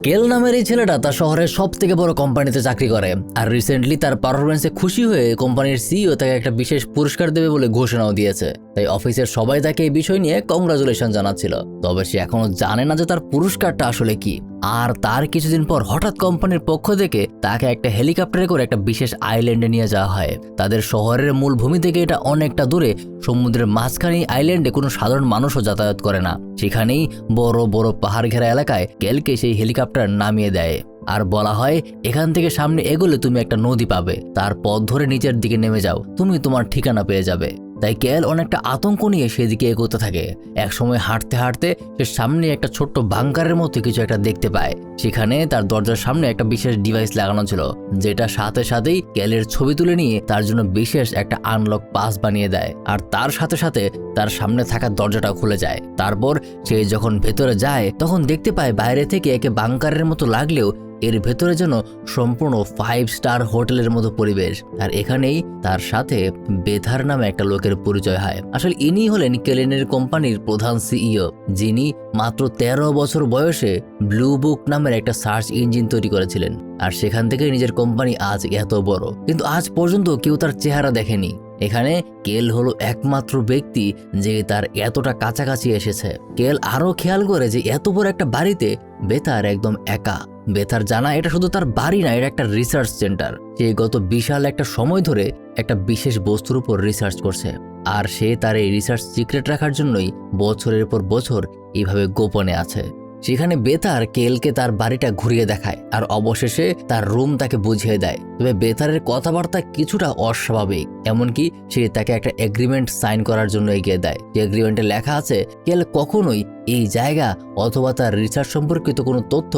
কেল নামের এই ছেলেটা তার শহরের সব থেকে বড় কোম্পানিতে চাকরি করে আর রিসেন্টলি তার পারফরমেন্সে খুশি হয়ে কোম্পানির সিইও তাকে একটা বিশেষ পুরস্কার দেবে বলে ঘোষণাও দিয়েছে। তাই অফিসের সবাই তাকে এই বিষয় নিয়ে কংগ্রাচুলেশন জানাচ্ছিল। তবে সে এখনো জানে না যে তার পুরস্কারটা আসলে কি। আর তার কিছুদিন পর হঠাৎ কোম্পানির পক্ষ থেকে তাকে একটা হেলিকপ্টারে করে একটা বিশেষ আইল্যান্ডে নিয়ে যাওয়া হয়। তাদের শহরের মূল ভূমি থেকে এটা অনেকটা দূরে, সমুদ্রের মাঝখানে আইল্যান্ডে কোনো সাধারণ মানুষও যাতায়াত করে না। সেখানেই বড় বড় পাহাড় ঘেরা এলাকায় কেলকে সেই হেলিকপ্টার নামিয়ে দেয় আর বলা হয় এখান থেকে সামনে এগোলে তুমি একটা নদী পাবে, তার পথ ধরে নিচের দিকে নেমে যাও, তুমি তোমার ঠিকানা পেয়ে যাবে। তাই কেল অনেকটা আতঙ্ক নিয়ে সেদিকে এগোতে থাকে। একসময় হাঁটতে হাঁটতে সে সামনে একটা ছোট্ট বাংকারের মতো কিছু একটা দেখতে পায়। সেখানে তার দরজার সামনে একটা বিশেষ ডিভাইস লাগানো ছিল, যেটা সাথে সাথেই কেলের ছবি তুলে নিয়ে তার জন্য বিশেষ একটা আনলক পাস বানিয়ে দেয়। আর তার সাথে সাথে তার সামনে থাকা দরজাটা খুলে যায়। তারপর সে যখন ভেতরে যায় তখন দেখতে পায় বাইরে থেকে একে বাংকারের মতো লাগলেও এর ভেতরে যেন সম্পূর্ণ 5 স্টার হোটেলের মতো পরিবেশ। আর এখানেই তার সাথে বেথার নামে একটা লোকের পরিচয় হয়। আসলে ইনি হলেন কেলেনের কোম্পানির প্রধান সিইও, যিনি মাত্র 13 বছর বয়সে ব্লু বুক নামের একটা সার্চ ইঞ্জিন তৈরি করেছিলেন। আর সেখান থেকে নিজের কোম্পানি আজ এত বড়, কিন্তু আজ পর্যন্ত কেউ তার চেহারা দেখেনি। এখানে কেল হলো একমাত্র ব্যক্তি যে তার এতটা কাছাকাছি এসেছে। কেল আরো খেয়াল করে যে এত বড় একটা বাড়িতে বেতার একদম একা। বেতার জানা এটা শুধু তার বাড়ি না, এটা একটা রিসার্চ সেন্টার। সে গত বিশাল একটা সময় ধরে একটা বিশেষ বস্তুর উপর রিসার্চ করছে, আর সে তার এই রিসার্চ সিক্রেট রাখার জন্যই বছরের পর বছর এইভাবে গোপনে আছে। সেখানে বেতার কেলকে তার বাড়িটা ঘুরিয়ে দেখায় আর অবশেষে তার রুম তাকে বুঝিয়ে দেয়। তবে বেতারের কথাবার্তা কিছুটা অস্বাভাবিক, এমনকি সে তাকে একটা এগ্রিমেন্ট সাইন করার জন্য এগিয়ে দেয়। যে এগ্রিমেন্টে লেখা আছে কেল কখনোই এই জায়গা অথবা তার রিসার্চ সম্পর্কিত কোনো তথ্য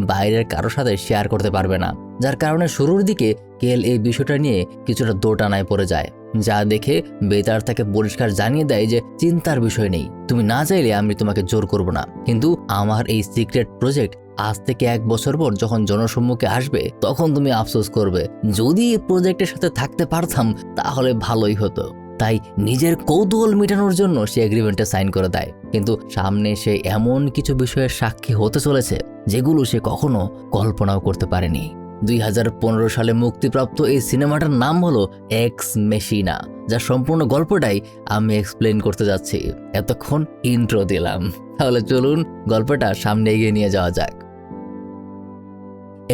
বাইরের কারোর সাথে শেয়ার করতে পারবে না। যার কারণে শুরুর দিকে কেল এই বিষয়টা নিয়ে কিছুটা দোটানায় পড়ে যায়, যা দেখে বেতার তাকে পরিষ্কার জানিয়ে দেয় যে চিন্তার বিষয় নেই, তুমি না চাইলে আমি তোমাকে জোর করব না, কিন্তু আমার এই সিক্রেট প্রজেক্ট আজ থেকে 1 বছর পর যখন জনসম্মুখে আসবে তখন তুমি আফসোস করবে। যদি এই প্রজেক্টের সাথে থাকতে পারতাম তাহলে ভালোই হতো। তাই নিজের কৌতূহল মেটানোর জন্য সে এগ্রিমেন্টে সাইন করে দেয়। কিন্তু সামনে সে এমন কিছু বিষয়ের সাক্ষী হতে চলেছে যেগুলো সে কখনো কল্পনাও করতে পারেনি। 2015 সালে মুক্তিপ্রাপ্ত এই সিনেমাটার নাম হলো এক্স মেশিনা, যা সম্পূর্ণ গল্পটাই আমি এক্সপ্লেন করতে যাচ্ছি। এতক্ষণ ইন্ট্রো দিলাম, তাহলে চলুন গল্পটা সামনে এগিয়ে নিয়ে যাওয়া যাক।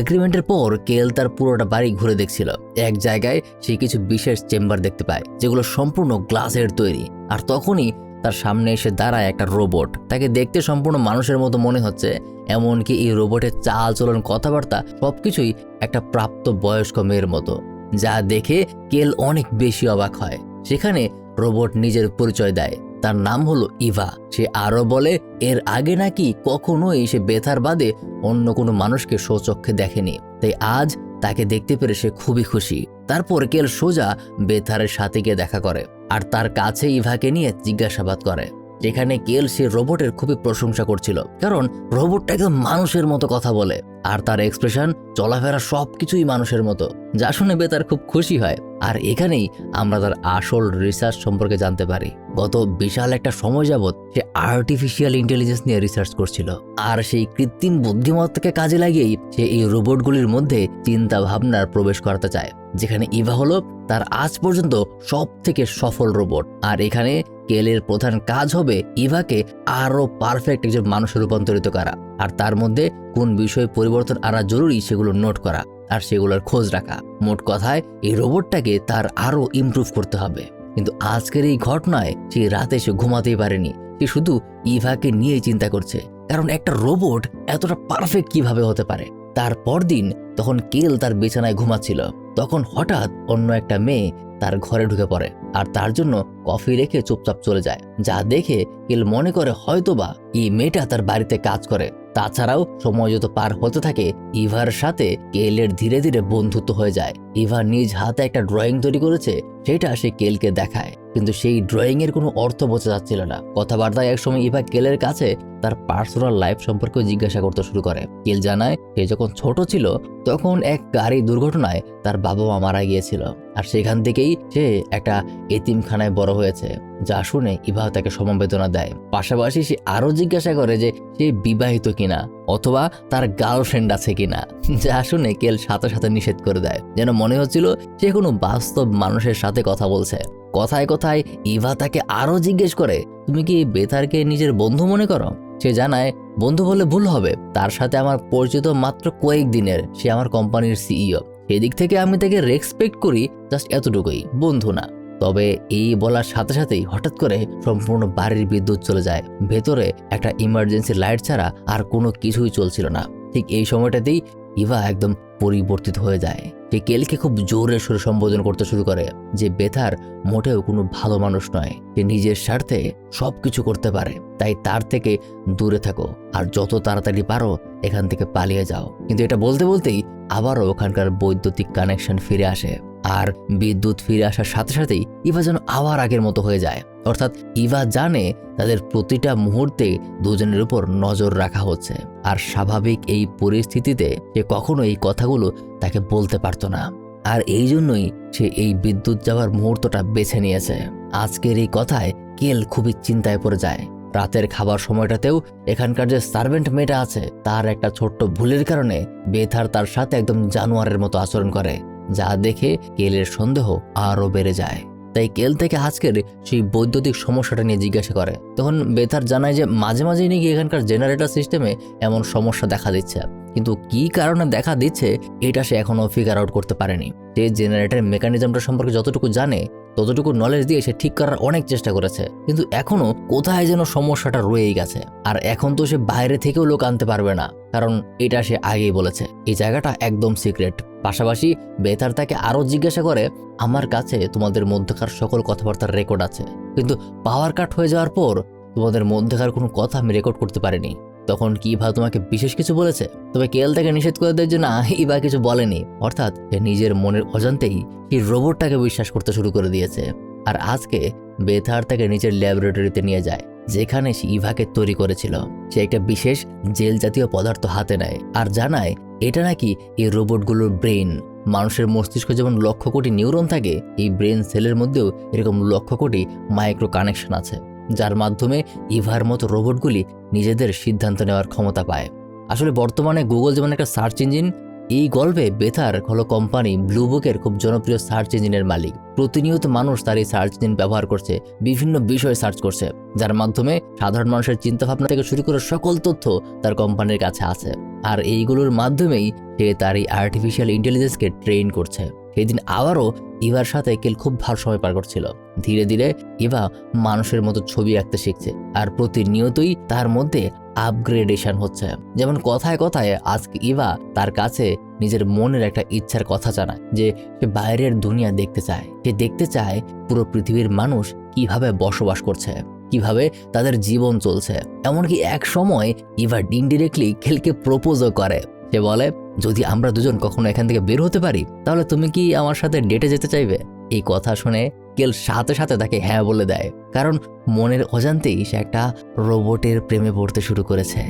এগ্রিমেন্টের পর কেল তার পুরোটা বাড়ি ঘুরে দেখছিল। এক জায়গায় সে কিছু বিশেষ চেম্বার দেখতে পায় যেগুলো সম্পূর্ণ গ্লাসের তৈরি। আর তখনই তার সামনে এসে দাঁড়ায় একটা রোবট। তাকে দেখতে সম্পূর্ণ মানুষের মতো মনে হচ্ছে, এমনকি এই রোবটের চাল চলন কথাবার্তা সবকিছুই একটা প্রাপ্ত বয়স্ক মেয়ের মতো, যা দেখে কেল অনেক বেশি অবাক হয়। সেখানে রোবট নিজের পরিচয় দেয়, তার নাম হলো ইভা। সে আরো বলে এর আগে নাকি কখনোই সে বেথার বাদে অন্য কোনো মানুষকে স্বচক্ষে দেখেনি, তাই আজ তাকে দেখতে পেরে সে খুবই খুশি। তারপর কেল সোজা বেথারের সাথে গিয়ে দেখা করে আর তার কাছে ইভাকে নিয়ে জিজ্ঞাসাবাদ করে। যেখানে কেল সে রোবটের খুবই প্রশংসা করছিল, কারণ রোবটটা একদম মানুষের মতো কথা বলে আর তার এক্সপ্রেশন চলাফেরা সবকিছুই মানুষের মতো, যা শুনে বেতার খুব খুশি হয়। আর এখানেই আমরা তার আসল রিসার্চ সম্পর্কে জানতে পারি। গত বিশাল একটা সময় যাবৎ সে আর্টিফিশিয়াল ইন্টেলিজেন্স নিয়ে রিসার্চ করছিল, আর সেই কৃত্রিম বুদ্ধিমত্তাকে কাজে লাগিয়েই সে এই রোবটগুলির মধ্যে চিন্তা ভাবনার প্রবেশ করাতে চায়। যেখানে ইভা হলো তার আজ পর্যন্ত সব থেকে সফল রোবট। আর এখানে কেলের প্রধান কাজ হবে ইভাকে আরো পারফেক্ট একজন মানুষে রূপান্তরিত করা, আর তার মধ্যে কোন বিষয়ে পরিবর্তন আনা জরুরি সেগুলো নোট করা আর সেগুলোর খোঁজ রাখা। মোট কথায় এই রোবটটাকে তার আরো ইমপ্রুভ করতে হবে। কিন্তু আজকের এই ঘটনায় সে রাতে সে ঘুমাতেই পারেনি। সে শুধু ইভাকে নিয়েই চিন্তা করছে, কারণ একটা রোবট এতটা পারফেক্ট কিভাবে হতে পারে। তার পরদিন তখন কেল তার বিছানায় ঘুমাচ্ছিল, তখন হঠাৎ অন্য একটা মেয়ে তার ঘরে ঢুকে পড়ে আর তার জন্য কফি রেখে চুপচাপ চলে যায়। যা দেখে কেল মনে করে হয়তোবা এই মেয়েটা তার বাড়িতে কাজ করে। তাছাড়াও সময় যত পার হতে থাকে ইভার সাথে কেলের ধীরে ধীরে বন্ধুত্ব হয়ে যায়। ইভা নিজ হাতে একটা ড্রয়িং তৈরি করেছে, সেটা সে কেলকে দেখায়, কিন্তু সেই ড্রয়িং এর কোনো অর্থ বোঝা যাচ্ছিল না। কথাবার্তায় একসময় ইভা কেলের কাছে তার পার্সোনাল লাইফ সম্পর্কে জিজ্ঞাসা করতে শুরু করে। কেল জানায় সে যখন ছোট ছিল তখন এক গাড়ি দুর্ঘটনায় তার বাবা মা মারা গিয়েছিল, আর সেখান থেকেই সে একটা এতিমখানায় বড় হয়েছে। যা শুনে ইভা তাকে সমবেদনা দেয়। পাশাপাশি সে আরো জিজ্ঞাসা করে যে সে বিবাহিত কিনা, অথবা তার গার্লফ্রেন্ড আছে কিনা। যা শুনে কেল সাথে সাথে নিষেধ করে দেয়, যেন মনে হচ্ছিল সে কোনো বাস্তব মানুষের সাথে কথা বলছে। কথায় কথায় ইভা তাকে আরো জিজ্ঞেস করে, তুমি কি বেথারকে নিজের বন্ধু মনে করো? সে জানায়, বন্ধু বলে ভুল হবে, তার সাথে আমার পরিচিত মাত্র কয়েকদিনের, সে আমার কোম্পানির সিইও। সেদিক থেকে আমি তাকে রেসপেক্ট করি, জাস্ট এতটুকুই, বন্ধু না। তবে এই বলার সাথে সাথেই হঠাৎ করে সম্পূর্ণ বাড়ির বিদ্যুৎ চলে যায়। ভেতরে একটা ইমার্জেন্সি লাইট ছাড়া আর কোনো কিছুই চলছিল না। ঠিক এই সময়টাতেই ইভা একদম পরিবর্তিত হয়ে যায়। সে কেলকে খুব জোরে সুরে সম্বোধন করতে শুরু করে যে বেথার মোটেও কোনো ভালো মানুষ নয়, সে নিজের স্বার্থে সবকিছু করতে পারে, তাই তার থেকে দূরে থাকো আর যত তাড়াতাড়ি পারো এখান থেকে পালিয়ে যাও। কিন্তু এটা বলতে বলতেই আবারও ওখানকার বৈদ্যুতিক কানেকশন ফিরে আসে, আর বিদ্যুৎ ফিরে আসার সাথে সাথেই ইভা যেন আবার আগের মতো হয়ে যায়। অর্থাৎ ইভা জানে তাদের প্রতিটা মুহূর্তে দুজনের উপর নজর রাখা হচ্ছে, আর স্বাভাবিক এই পরিস্থিতিতে সে কখনো এই কথাগুলো তাকে বলতে পারতো না। আর এই জন্যই সে এই বিদ্যুৎ যাওয়ার মুহূর্তটা বেছে নিয়েছে। আজকের এই কথায় কেল খুবই চিন্তায় পড়ে যায়। রাতের খাবার সময়টাতেও এখানকার যে সার্ভেন্ট মেয়েটা আছে তার একটা ছোট্ট ভুলের কারণে বেথার তার সাথে একদম জানোয়ারের মতো আচরণ করে, যা দেখে কেলের সন্দেহ আরো বেড়ে যায়। তাই কেল থেকে আজকের সেই বৈদ্যুতিক সমস্যাটা নিয়ে জিজ্ঞাসা করে। তখন বেথার জানায় যে মাঝে মাঝে নাকি এখানকার জেনারেটর সিস্টেমে এমন সমস্যা দেখা দিচ্ছে, কিন্তু কি কারণে দেখা দিচ্ছে এটা সে এখনো ফিগার আউট করতে পারেনি। সে জেনারেটর মেকানিজমটা সম্পর্কে যতটুকু জানে ততটুকু নলেজ দিয়ে সে ঠিক করার অনেক চেষ্টা করেছে, কিন্তু এখনো কোথায় যেন সমস্যাটা রয়েই গেছে। আর এখন তো সে বাইরে থেকেও লোক আনতে পারবে না, কারণ এটা সে আগেই বলেছে এই জায়গাটা একদম সিক্রেট। পাশাপাশি বেথার তাকে আরো জিজ্ঞাসা করে, আমার কাছে তোমাদের মধ্যকার সকল কথাবার্তার রেকর্ড আছে, কিন্তু পাওয়ার কাট হয়ে যাওয়ার পর তোমাদের মধ্যকার কোনো কথা আমি রেকর্ড করতে পারিনি। তখন কি ইভা তোমাকে বিশেষ কিছু বলেছে? তবে কেল তাকে নিষেধ করে দেয় যে না, ইভা কিছু বলেনি। অর্থাৎ সে নিজের মনের অজান্তেই এই রোবটটাকে বিশ্বাস করতে শুরু করে দিয়েছে। আর আজকে বেথার তাকে নিজের ল্যাবরেটরিতে নিয়ে যায়, যেখানে সে ইভাকে তৈরি করেছিল। সে একটা বিশেষ জেল জাতীয় পদার্থ হাতে নেয় আর জানায় এটা নাকি এই রোবটগুলোর ব্রেন। মানুষের মস্তিষ্ক যেমন লক্ষ কোটি নিউরন থাকে, এই ব্রেন সেলের মধ্যেও এরকম লক্ষ কোটি মাইক্রো কানেকশন আছে, যার মাধ্যমে ইভার মতো রোবটগুলি নিজেদের সিদ্ধান্ত নেওয়ার ক্ষমতা পায়। আসলে বর্তমানে গুগল যেমন একটা সার্চ ইঞ্জিন, এই গল্পে বেথার হলো কোম্পানি ব্লু বুকের খুব জনপ্রিয় সার্চ ইঞ্জিনের মালিক। প্রতিনিয়ত মানুষ তার এই সার্চ ইঞ্জিন ব্যবহার করছে, বিভিন্ন বিষয়ে সার্চ করছে, যার মাধ্যমে সাধারণ মানুষের চিন্তাভাবনা থেকে শুরু করে সকল তথ্য তার কোম্পানির কাছে আছে। আর এইগুলোর মাধ্যমেই সে তার এই আর্টিফিশিয়াল ইন্টেলিজেন্সকে ট্রেন করছে। সেদিন আবারও ইভার সাথে কেল খুব ভালো সময় পার করছিল। ধীরে ধীরে ইভা মানুষের মতো ছবি আঁকতে শিখছে, আর প্রতিনিয়তই তার মধ্যে আপগ্রেডেশন হচ্ছে। যেমন কথায় কথায় আজকে ইভা তার কাছে নিজের মনের একটা ইচ্ছার কথা জানায় যে সে বাইরের দুনিয়া দেখতে চায়। সে দেখতে চায় পুরো পৃথিবীর মানুষ কিভাবে বসবাস করছে, কিভাবে তাদের জীবন চলছে। এমনকি এক সময় ইভা ইনডিরেক্টলি কেলকে প্রপোজও করে। সে বলে, যদি আমরা দুজন কখনো এখান থেকে বের হতে পারি তাহলে তুমি কি আমার সাথে ডেটে যেতে চাইবে? এই কথা শুনে কেল সাথে সাথে তাকে হ্যাঁ বলে দেয়, কারণ মনের অজান্তেই সে একটা রোবটের প্রেমে পড়তে শুরু করেছে।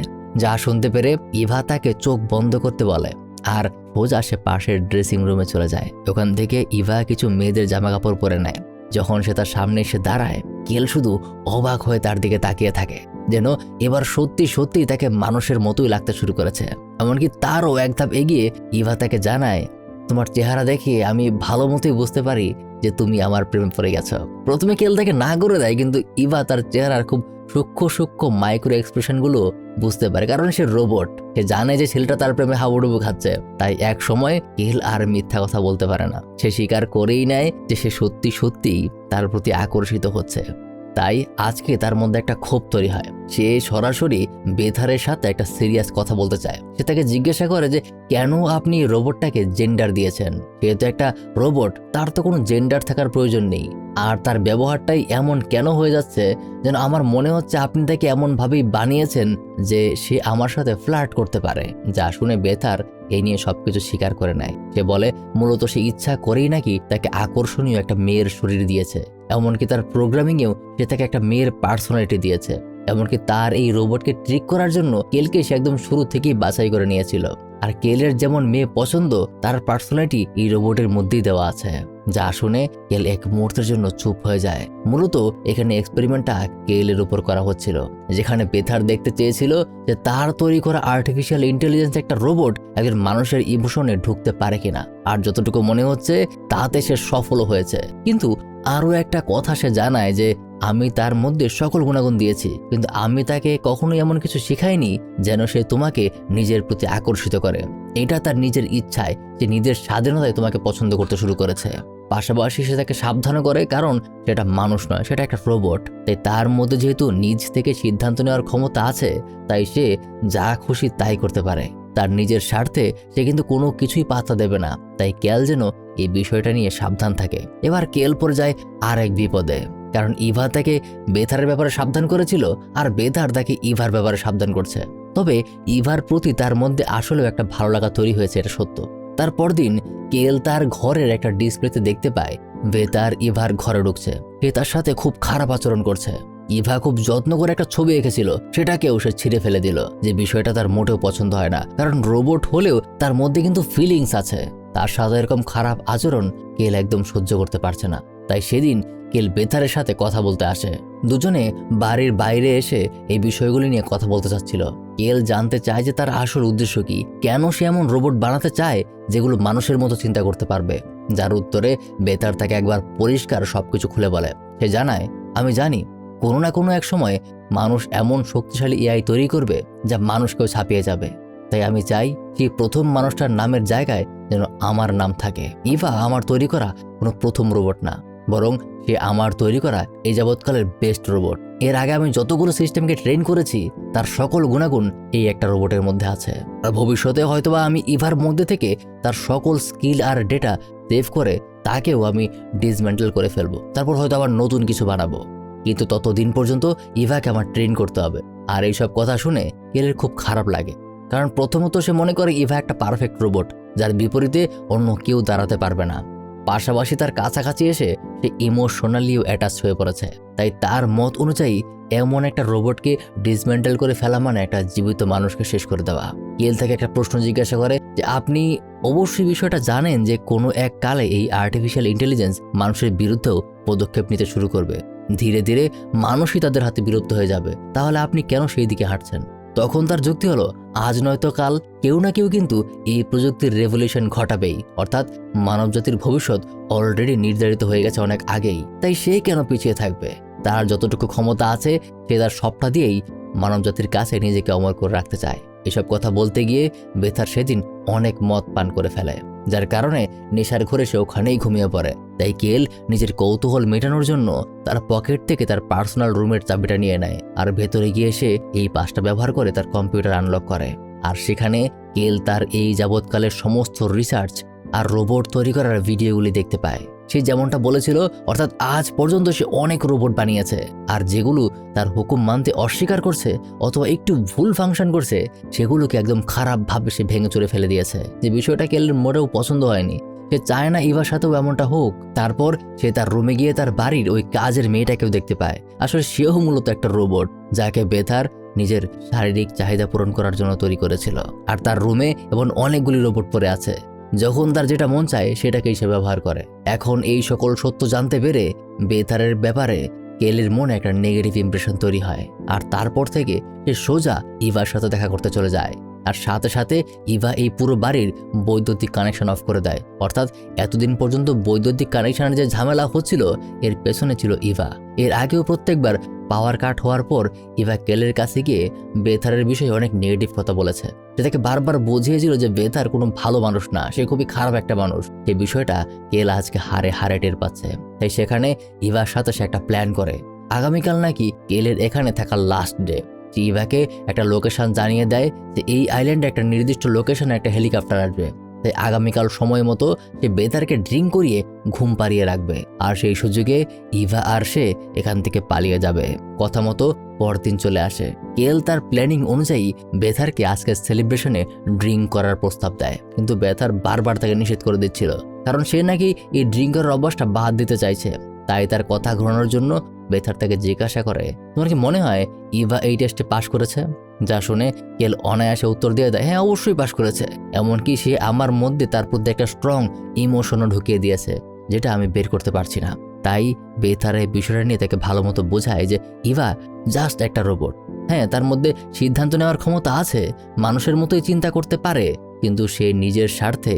যা শুনতে পেরে ইভা তাকে চোখ বন্ধ করতে বলে আর সোজা সে পাশের ড্রেসিং রুমে চলে যায়। ওখান থেকে ইভা কিছু মেয়েদের জামা কাপড় পরে নেয়। যখন সে তার সামনে এসে দাঁড়ায়, কেল শুধু অবাক হয়ে তার দিকে তাকিয়ে থাকে, যেন এবার সত্যি সত্যি তাকে মানুষের মতোই লাগতে শুরু করেছে। এমনকি তারও এক ধাপ এগিয়ে ইভা তাকে জানায়, তোমার চেহারা দেখে আমি ভালো মতোই বুঝতে পারি যে তুমি আমার প্রেমে পড়ে গেছো। প্রথমে কেল তাকে না করে দেয়, কিন্তু ইভা তার চেহারার খুব সূক্ষ্ম সূক্ষ্ম মাইক্রো এক্সপ্রেশন গুলো বুঝতে পারে, কারণ সে রোবট। সে জানে যে ছেলেটা তার প্রেমে হাবুডুবু খাচ্ছে। তাই এক সময় কেল আর মিথ্যা কথা বলতে পারে না, সে স্বীকার করেই নেয় যে সে সত্যি সত্যিই তার প্রতি আকর্ষিত হচ্ছে। তাই আজকে তার মধ্যে একটা ক্ষোভ তৈরি হয়। সে সরাসরি বেথারের সাথে একটা সিরিয়াস কথা বলতে চায়। সে তাকে জিজ্ঞাসা করে যে কেন আপনি রোবটটাকে জেন্ডার দিয়েছেন? সে তো একটা রোবট, তার তো কোনো জেন্ডার থাকার প্রয়োজন নেই। আর তার ব্যবহারটাই এমন কেন হয়ে যাচ্ছে যেন আমার মনে হচ্ছে আপনি তাকে এমনভাবেই বানিয়েছেন যে সে আমার সাথে ফ্লার্ট করতে পারে। যা শুনে বেথার এই নিয়ে সবকিছু স্বীকার করে নেয়। সে বলে মূলত সে ইচ্ছা করেই নাকি তাকে আকর্ষণীয় একটা মেয়ের শরীর দিয়েছে। এমনকি তার প্রোগ্রামিংয়েও সে তাকে একটা মেয়ের পার্সোনালিটি দিয়েছে। এমনকি তার এই রোবটকে ট্রিক করার জন্য কেলকে সে একদম শুরু থেকেই বাছাই করে নিয়েছিল। আর কেলের যেমন মেয়ে পছন্দ তার পার্সোনালিটি এই রোবটের মধ্যেই দেওয়া আছে। যা শুনে কেল এক মুহূর্তের জন্য চুপ হয়ে যায়। মূলত এখানে এক্সপেরিমেন্টটা কেলের উপর করা হচ্ছিল, যেখানে বেথার দেখতে চেয়েছিল যে তার তৈরি করা আর্টিফিশিয়াল ইন্টেলিজেন্স একটা রোবট একজন মানুষের ইমোশনে ঢুকতে পারে কিনা। আর যতটুকু মনে হচ্ছে তাতে সে সফল হয়েছে। কিন্তু আরও একটা কথা সে জানায় যে আমি তার মধ্যে সকল গুণাগুণ দিয়েছি, কিন্তু আমি তাকে কখনোই এমন কিছু শেখাইনি যেন সে তোমাকে নিজের প্রতি আকর্ষিত করে। এটা তার নিজের ইচ্ছায়, যে নিজের স্বাধীনতায় তোমাকে পছন্দ করতে শুরু করেছে। পাশাপাশি সে তাকে সাবধান করে, কারণ সেটা মানুষ নয়, সেটা একটা রোবট। তাই তার মধ্যে যেহেতু নিজ থেকে সিদ্ধান্ত নেওয়ার ক্ষমতা আছে, তাই সে যা খুশি তাই করতে পারে। তার নিজের স্বার্থে সে কিন্তু কোনো কিছুই পাত্তা দেবে না। তাই কেল যেন এই বিষয়টা নিয়ে সাবধান থাকে। এবার কেল পড়ে যায় আর এক বিপদে, কারণ ইভা তাকে বেথারের ব্যাপারে সাবধান করেছিল, আর বেথার তাকে ইভার ব্যাপারে সাবধান করছে। তবে ইভার প্রতি তার মধ্যে আসলেও একটা ভালো লাগা তৈরি হয়েছে, এটা সত্য। তার পরদিন কেল তার ঘরের একটা ডিসপ্লেতে দেখতে পায় বেতার ইভার ঘরে ঢুকছে। সে তার সাথে খুব খারাপ আচরণ করছে। ইভা খুব যত্ন করে একটা ছবি এঁকেছিল, সেটাকেও সে ছিঁড়ে ফেলে দিল। যে বিষয়টা তার মোটেও পছন্দ হয় না, কারণ রোবট হলেও তার মধ্যে কিন্তু ফিলিংস আছে। তার সাথে এরকম খারাপ আচরণ কেল একদম সহ্য করতে পারছে না। তাই সেদিন কেল বেতারের সাথে কথা বলতে আসে। দুজনে বাড়ির বাইরে এসে এই বিষয়গুলি নিয়ে কথা বলতে চাচ্ছিল। কেল জানতে চায় যে তার আসল উদ্দেশ্য কি, কেন সে এমন রোবট বানাতে চায় যেগুলো মানুষের মতো চিন্তা করতে পারবে। যার উত্তরে বেতার তাকে একবার পরিষ্কার সবকিছু খুলে বলে। সে জানায়, আমি জানি কোনো না কোনো এক সময় মানুষ এমন শক্তিশালী এআই তৈরি করবে যা মানুষকেও ছাপিয়ে যাবে। তাই আমি চাই সেই প্রথম মানুষটার নামের জায়গায় যেন আমার নাম থাকে। ইভা আমার তৈরি করা কোনো প্রথম রোবট না, বরং সে আমার তৈরি করা এই যাবৎকালের বেস্ট রোবট। এর আগে আমি যতগুলো সিস্টেমকে ট্রেন করেছি তার সকল গুণাগুণ এই একটা রোবটের মধ্যে আছে। আর ভবিষ্যতে হয়তোবা আমি ইভার মধ্যে থেকে তার সকল স্কিল আর ডেটা সেভ করে তাকেও আমি ডিসমেন্টেল করে ফেলবো। তারপর হয়তো আবার নতুন কিছু বানাবো, কিন্তু ততদিন পর্যন্ত ইভাকে আমার ট্রেন করতে হবে। আর এইসব কথা শুনে কেলের খুব খারাপ লাগে, কারণ প্রথমত সে মনে করে ইভা একটা পারফেক্ট রোবট যার বিপরীতে অন্য কেউ দাঁড়াতে পারবে না। পাশাপাশি তার কাছাকাছি এসে সে ইমোশনালিও অ্যাটাচ হয়ে পড়েছে। তাই তার মত অনুযায়ী এমন একটা রোবটকে ডিসমেন্টেল করে ফেলা মানে একটা জীবিত মানুষকে শেষ করে দেওয়া। কেল থেকে একটা প্রশ্ন জিজ্ঞাসা করে যে আপনি অবশ্যই বিষয়টা জানেন যে কোনো এক কালে এই আর্টিফিশিয়াল ইন্টেলিজেন্স মানুষের বিরুদ্ধেও পদক্ষেপ নিতে শুরু করবে। ধীরে ধীরে মানুষই তাদের হাতে বিরক্ত হয়ে যাবে। তাহলে আপনি কেন সেই দিকে হাঁটছেন? তখন তার যুক্তি হলো, আজ নয়তো কাল কেউ না কেউ কিন্তু এই প্রযুক্তির রেভলিউশন ঘটাবেই। অর্থাৎ মানবজাতির ভবিষ্যৎ অলরেডি নির্ধারিত হয়ে গেছে অনেক আগেই। তাই সে কেন পিছিয়ে থাকবে? তার যতটুকু ক্ষমতা আছে সে তার সবটা দিয়েই মানবজাতির কাছে নিজেকে অমর করে রাখতে চায়। এসব কথা বলতে গিয়ে বেথার সেদিন অনেক মদ পান করে ফেলে, যার কারণে নেশার ঘরে সে ওখানেই ঘুমিয়ে পড়ে। তাই কেল নিজের কৌতূহল মেটানোর জন্য তার পকেট থেকে তার পার্সোনাল রুমের চাবিটা নিয়ে নেয়, আর ভেতরে গিয়ে সে এই পাসটা ব্যবহার করে তার কম্পিউটার আনলক করে। আর সেখানে কেল তার এই যাবৎকালের সমস্ত রিসার্চ আর রোবট তৈরি করার ভিডিওগুলি দেখতে পায়। সে যেমনটা বলেছিল, অর্থাৎ আজ পর্যন্ত সে অনেক রোবট বানিয়েছে, আর যেগুলো তার হুকুম মানতে অস্বীকার করছে অথবা একটু ভুল ফাংশন করছে সেগুলোকে একদম খারাপভাবে সে ভেঙে চুরে ফেলে দিয়েছে। যে বিষয়টা কেলের মোটেও পছন্দ হয়নি। সে চায় না ইভার সাথেও এমনটা হোক। তারপর সে তার রুমে গিয়ে তার বাড়ির ওই কাজের মেয়েটাকেও দেখতে পায়। আসলে সেও মূলত একটা রোবট যাকে বেথার নিজের শারীরিক চাহিদা পূরণ করার জন্য তৈরি করেছিল। আর তার রুমে এমন অনেকগুলি রোবট পড়ে আছে, যখন তার যেটা মন চায় সেটাকেই সে ব্যবহার করে। এখন এই সকল সত্য জানতে পেরে বেথারের ব্যাপারে কেলের মনে একটা নেগেটিভ ইমপ্রেশন তৈরি হয়। আর তারপর থেকে সে সোজা ইভার সাথে দেখা করতে চলে যায়। আর সাথে সাথে ইভা এই পুরো বাড়ির বৈদ্যুতিক কানেকশন অফ করে দেয়। অর্থাৎ এতদিন পর্যন্ত বৈদ্যুতিক কানেকশনের যে ঝামেলা হচ্ছিল এর পেছনে ছিল ইভা। এর আগেও প্রত্যেকবার পাওয়ার কাট হওয়ার পর ইভা কেলের কাছে গিয়ে বেথারের বিষয়ে অনেক নেগেটিভ কথা বলেছে। সে তাকে বারবার বুঝিয়েছিল যে বেথার কোনো ভালো মানুষ না, সে খুবই খারাপ একটা মানুষ। এই বিষয়টা কেল আজকে হারে হারে টের পাচ্ছে। তাই সেখানে ইভার সাথে সে একটা প্ল্যান করে। আগামীকাল নাকি কেলের এখানে থাকার লাস্ট ডে। ইভাকে একটা লোকেশন জানিয়ে দেয় যে এই আইল্যান্ডে একটা নির্দিষ্ট লোকেশনে একটা হেলিকপ্টার আসবে। তাই আগামীকাল সময় মতো সে বেতারকে ড্রিঙ্ক করিয়ে ঘুম পাড়িয়ে রাখবে। আর সেই সুযোগে ইভা আর সে এখান থেকে পালিয়ে যাবে। কথা মতো পরদিন চলে আসে। কেল তার প্ল্যানিং অনুযায়ী বেথারকে আজকের সেলিব্রেশনে ড্রিঙ্ক করার প্রস্তাব দেয়, কিন্তু বেথার বারবার তাকে নিষেধ করে দিচ্ছিল, কারণ সে নাকি এই ড্রিঙ্ক করার অভ্যাসটা বাদ দিতে চাইছে। তাই তার কথা ঘোরানোর জন্য বেথার তাকে জিজ্ঞাসা করে, তোমার কি মনে হয় ইভা এই টেস্টে পাশ করেছে? যা শুনে কেল অনায়াসে উত্তর দিয়ে দেয়, হ্যাঁ অবশ্যই পাশ করেছে। এমনকি সে আমার মধ্যে তার প্রতি একটা স্ট্রং ইমোশনও ঢুকিয়ে দিয়েছে, যেটা আমি বের করতে পারছি না। তাই বেথার এই বিষয়টা নিয়ে তাকে ভালো মতো বোঝায় যে ইভা জাস্ট একটা রোবট। হ্যাঁ, তার মধ্যে সিদ্ধান্ত নেওয়ার ক্ষমতা আছে, মানুষের মতোই চিন্তা করতে পারে, কিন্তু সে নিজের স্বার্থে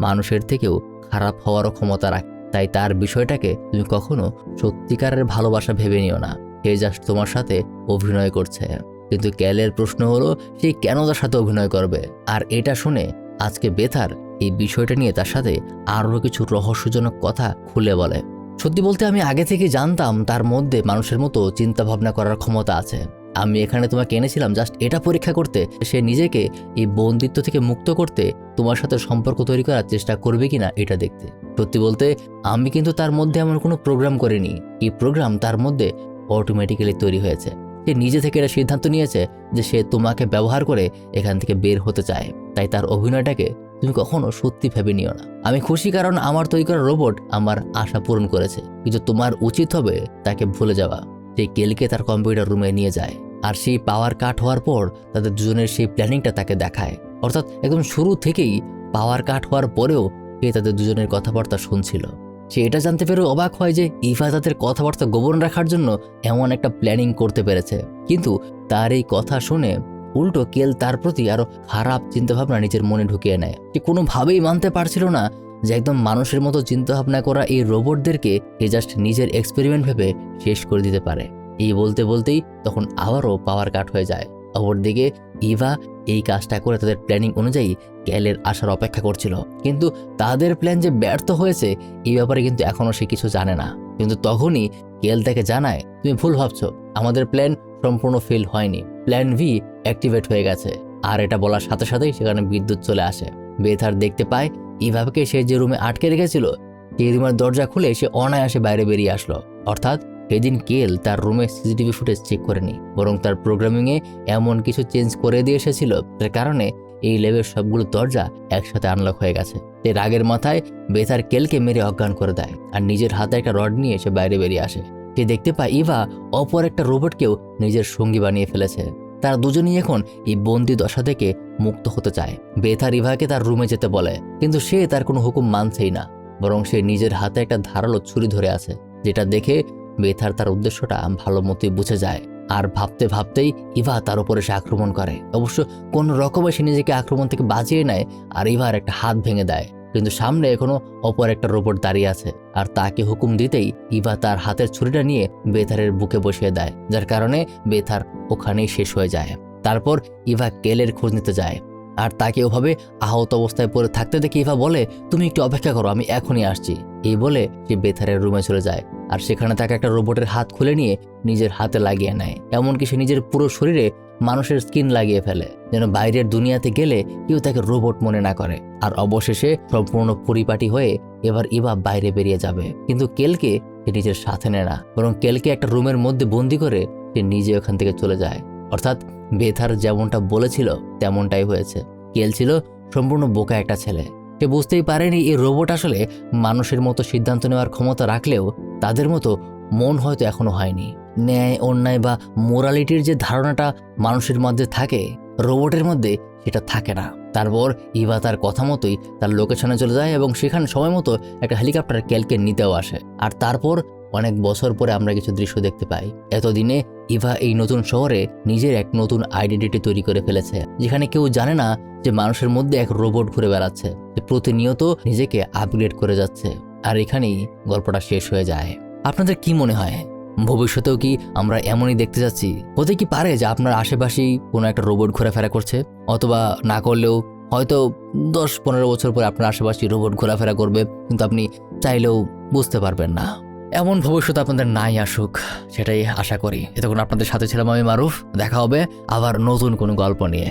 মানুষের থেকেও খারাপ হওয়ারও ক্ষমতা রাখে। তাই তার বিষয়টাকে তুমি কখনো সত্যিকারের ভালোবাসা ভেবে নিও না, সে জাস্ট তোমার সাথে অভিনয় করছে। কিন্তু ক্যালের প্রশ্ন হলো সে কেন তার সাথে অভিনয় করবে? আর এটা শুনে আজকে বেথার এই বিষয়টা নিয়ে তার সাথে আরও কিছু রহস্যজনক কথা খুলে বলে। সত্যি বলতে আমি আগে থেকে জানতাম তার মধ্যে মানুষের মতো চিন্তা ভাবনা করার ক্ষমতা আছে। আমি এখানে তোমাকে এনেছিলাম জাস্ট এটা পরীক্ষা করতে, সে নিজেকে এই বন্দিত্ব থেকে মুক্ত করতে তোমার সাথে সম্পর্ক তৈরি করার চেষ্টা করবে কিনা এটা দেখতে। সত্যি বলতে আমি কিন্তু তার মধ্যে এমন কোনো প্রোগ্রাম করিনি, এই প্রোগ্রাম তার মধ্যে অটোমেটিক্যালি তৈরি হয়েছে। সে নিজে থেকে এটা সিদ্ধান্ত নিয়েছে যে সে তোমাকে ব্যবহার করে এখান থেকে বের হতে চায়। তাই তার অভিনয়টাকে তুমি কখনো সত্যি ভেবে নিও না। আমি খুশি কারণ আমার তৈরি করা রোবট আমার আশা পূরণ করেছে, কিন্তু তোমার উচিত হবে তাকে ভুলে যাওয়া। সে কেলকে তার কম্পিউটার রুমে নিয়ে যায়, আর সেই পাওয়ার কাট হওয়ার পর তাদের দুজনের সেই প্ল্যানিংটা তাকে দেখায়। অর্থাৎ একদম শুরু থেকেই পাওয়ার কাট হওয়ার পরেও সে তাদের দুজনের কথাবার্তা শুনছিল। সে এটা জানতে পেরে অবাক হয় যে ইভা তাদের কথাবার্তা গোপন রাখার জন্য এমন একটা প্ল্যানিং করতে পেরেছে। কিন্তু তার এই কথা শুনে উল্টো কেল তার প্রতি আরো খারাপ চিন্তাভাবনা নিজের মনে ঢুকিয়ে নেয়। সে কোনোভাবেই মানতে পারছিল না যে একদম মানুষের মতো চিন্তাভাবনা করা এই রোবটদেরকে সে জাস্ট নিজের এক্সপেরিমেন্ট ভেবে শেষ করে দিতে পারে। এই বলতে বলতেই তখন আবারও পাওয়ার কাট হয়ে যায়। অপরদিকে ইভা এই কাজটা করে তাদের প্ল্যানিং অনুযায়ী ক্যালের আসার অপেক্ষা করছিল, কিন্তু তাদের প্ল্যান যে ব্যর্থ হয়েছে এই ব্যাপারে কিন্তু এখনো সে কিছু জানে না। কিন্তু তখনই কেল তাকে জানায়, তুমি ভুল ভাবছো, আমাদের প্ল্যান সম্পূর্ণ ফেল হয়নি, প্ল্যান ভি অ্যাক্টিভেট হয়ে গেছে। আর এটা বলার সাথে সাথেই সেখানে বিদ্যুৎ চলে আসে। বেথার দেখতে পায় ইভাকে সে যে রুমে আটকে রেখেছিল সেই রুমের দরজা খুলে সে অনায়াসে বাইরে বেরিয়ে আসলো। অর্থাৎ সেদিন কেল তার রুমে সিসিটিভি ফুটেজ চেক করেনি, বরং তার প্রোগ্রামিংয়ে এমন কিছু চেঞ্জ করে দিয়ে এসেছিল যার কারণে এই ল্যাবের সবগুলো দরজা একসাথে আনলক হয়ে গেছে। সে রাগের মাথায় বেথার কেলকে মেরে অজ্ঞান করে দেয় আর নিজের হাতে একটা রড নিয়ে সে বাইরে বেরিয়ে আসে। সে দেখতে পায় ইভা অপর একটা রোবটকেও নিজের সঙ্গী বানিয়ে ফেলেছে। তারা দুজনেই এখন এই বন্দি দশা থেকে মুক্ত হতে চায়। বেথার ইভাকে তার রুমে যেতে বলে, কিন্তু সে তার কোনো হুকুম মানছেই না, বরং সে নিজের হাতে একটা ধারালো ছুরি ধরে আছে, যেটা দেখে বেথার তার উদ্দেশ্যটা ভালো মতোই বুঝে যায়। আর ভাবতে ভাবতেই ইভা তার উপরে সে আক্রমণ করে। অবশ্য কোন রকমে সে নিজেকে আক্রমণ থেকে বাঁচিয়ে নেয় আর ইভার একটা হাত ভেঙে দেয়, কিন্তু সামনে এখনো অপর একটা রোবট দাঁড়িয়ে আছে। আর তাকে হুকুম দিতেই ইভা তার হাতের ছুরিটা নিয়ে বেথারের বুকে বসিয়ে দেয়, যার কারণে বেথার ওখানেই শেষ হয়ে যায়। তারপর ইভা কেলের খোঁজ নিতে যায়, আর তাকে ওভাবে আহত অবস্থায় পড়ে থাকতে দেখে ইভা বলে, তুমি একটু অপেক্ষা করো, আমি এখনই আসছি। এই বলে সে বেথারের রুমে চলে যায়, আর সেখানে তাকে একটা রোবটের হাত খুলে নিয়ে নিজের হাতে লাগিয়ে নেয়। এমনকি সে নিজের পুরো শরীরে মানুষের স্কিন লাগিয়ে ফেলে, যেন বাইরের দুনিয়াতে গেলে কেউ তাকে রোবট মনে না করে। আর অবশেষে সম্পূর্ণ পরিপাটি হয়ে এবার ইভা বাইরে বেরিয়ে যাবে, কিন্তু কেলকে সে নিজের সাথে নেয় না, বরং কেলকে একটা রুমের মধ্যে বন্দি করে সে নিজে ওখান থেকে চলে যায়। অর্থাৎ বেথার যেমনটা বলেছিল তেমনটাই হয়েছে। কেল ছিল সম্পূর্ণ বোকা একটা ছেলে। সে বুঝতেই পারেনি এই রোবট আসলে মানুষের মতো সিদ্ধান্ত নেওয়ার ক্ষমতা রাখলেও তাদের মতো মন হয়তো এখনো হয়নি। ন্যায় অন্যায় বা মোরালিটির যে ধারণাটা মানুষের মধ্যে থাকে, রোবটের মধ্যে সেটা থাকে না। তারপর ইভা তার কথা মতোই তার লোকেশনে চলে যায় এবং সেখানে সময় মতো একটা হেলিকপ্টার কেলকে নিতেও আসে। আর তারপর অনেক বছর পরে আমরা কিছু দৃশ্য দেখতে পাই। এতদিনে ইভা এই নতুন শহরে নিজের এক নতুন আইডেন্টিটি তৈরি করে ফেলেছে, যেখানে কেউ জানে না যে মানুষের মধ্যে এক রোবট ঘুরে বেড়াচ্ছে, যে প্রতিনিয়ত নিজেকে আপগ্রেড করে যাচ্ছে। আর এখানেই গল্পটা শেষ হয়ে যায়। আপনাদের কি মনে হয়, ভবিষ্যতেও কি আমরা এমনই দেখতে যাচ্ছি? হতে কি পারে যে আপনার আশেপাশেই কোনো একটা রোবট ঘোরাফেরা করছে, অথবা না করলেও হয়তো 10-15 বছর পরে আপনার আশেপাশে রোবট ঘোরাফেরা করবে, কিন্তু আপনি চাইলেও বুঝতে পারবেন না। এমন ভবিষ্যৎ আপনাদের নাই আসুক, সেটাই আশা করি। এতক্ষণ আপনাদের সাথে ছিলাম আমি মারুফ। দেখা হবে আবার নতুন কোনো গল্প নিয়ে।